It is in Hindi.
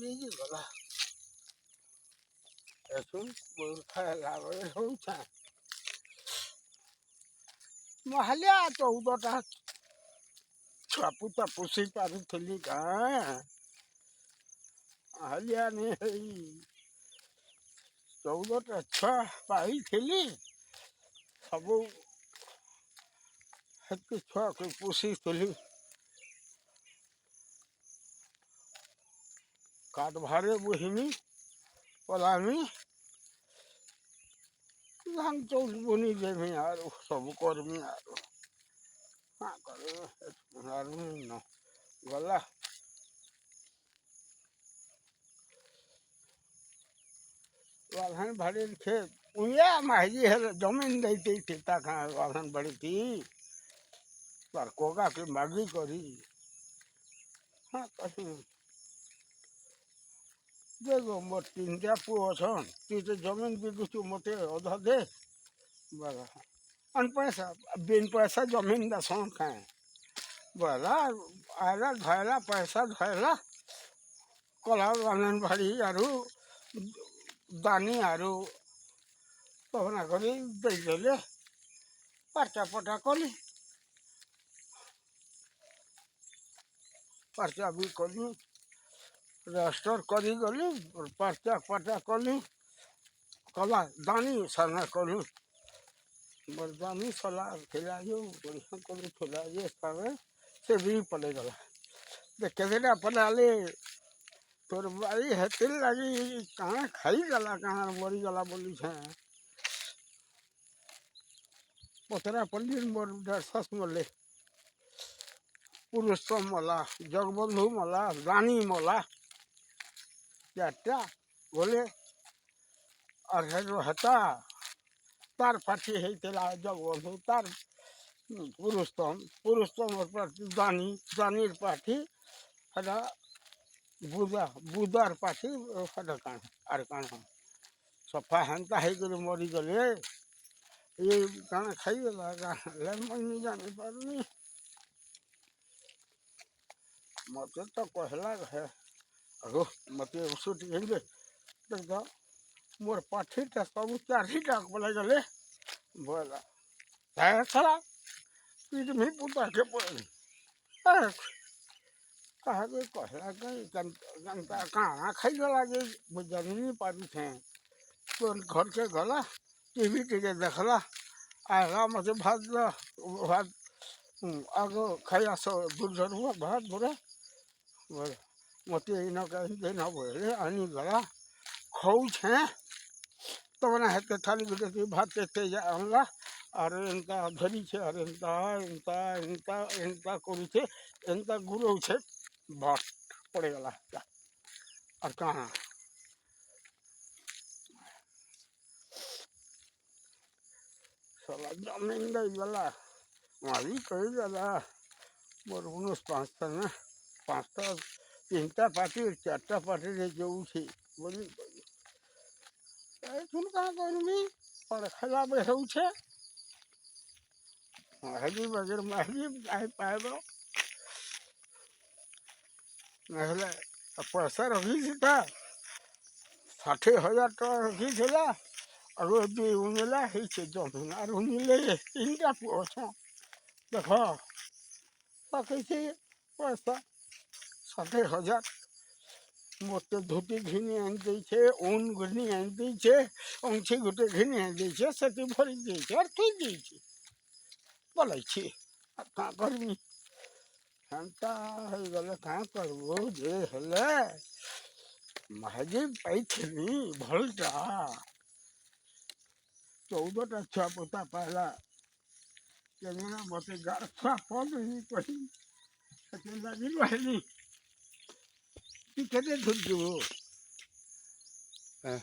ଦେଇକି ଗଲା ଏଠୁ ଖାଇଲା ବେଳେ ହଉଥା ମହାଲିଆ 14ଟା ଛୁଆପୁତା ପୋଷି ପାରୁଥିଲି ଗାଁ ମହାଲିଆନି ହେଇ 14ଟା ଛୁଆ ପାଇଥିଲି ସବୁ ସେତେ ଛୁଆକୁ ପୋଷିଥିଲି କାଠ ଭାରେ ବୁହିମି ପଲାମି ଧାନ ଚାଉଳ ବୁନି ଦେମି ଆରୁ ସବୁ କରମି ଆରୁ କାଁ କରିବି ଆରୁ ନ ଗଲା वाहन भरी थे उया माही है जमीन देती थी ताका वाहन बड़ी थी पर कोगा की मागी करी हाँ कहीं देखो मोर 3टा पुओ छन तीते जमीन बिकुछु मते अधा दे बरा अन पैसा बिन पैसा जमीन दसन खाए बरा आला धैला पैसा धैला कला वाहन भरी आरु दानी आरु पवना करी देले पर्चा पटा कली पर्चा भी कली रजिस्टर करी गली पर्चा पटा कली कला दानी सना कली बरदानी सला खिलायो बढ़िया कली खिलायो पावे से भी पड़े गला देखे देना पलाले तोर बाई हेतिल लगी कहाँ खाई गला कहाँ मरी गला बोली छे पतरा पल्ली मोर दरसस मले पुरुषोत्तम मला जगबंधु मला रानी मला 4टा बोले अरे जो हता तार पाठी हेतिला जगबंधु तार पुरुषोत्तम पाठी दानी पाठी हदा बुदार पाठी हदा कान आर कान सफा हंता है कि मरी गले ये कान खाई गला ले मैं जाने पारनी मत तो कहला है अगो मत उसुट गेले देखो मोर पाठीटा सब 4टा बोला गले बोला सारा पीठ में पुता के पड़ी कहा के कहला कहीं जनता कहाँ खाई गला के जानी नहीं पारी थे तो घर के गला टीवी टीके देखला आएगा मत भात आगो खाया सो दूर हुआ भात बुरा बोले मत इन कहीं देना बोले आनी गला खाऊ छे तो बना है थाली गुटे भात ते आनला और इनका धरी छे और इनका करू छे इनका गुरु छे भात पड़े गला और कहाँ साला जमीन दे गला मारी कही गला मोर 5टा ना 5टा 3टा पार्टी 4टा पार्टी रे जाऊ छे बोली तुम कहाँ करमी पर खला बे होउ छे हजी बगर माही आई पाएबो नहले पैसा रखी था 60,000 टका रखी थला और भी उनेला है छे जमीन और उनेले 3टा पुओ छ देखो सके छे पैसा 60,000 मोटे धोती घिनी आन दै छे ऊन घिनी आन दै छे अंगठी गोटे घिनी आन दै छे सेती भरी दै छे और थी दै छे बोलै छे का करमी हंता है गले का करबो जे हले महाजी पाइथली भलटा 14टा छुआ पोता पाला केना मते गार छुआ पड़ी कही लगी रहली कि केते धुर जीवो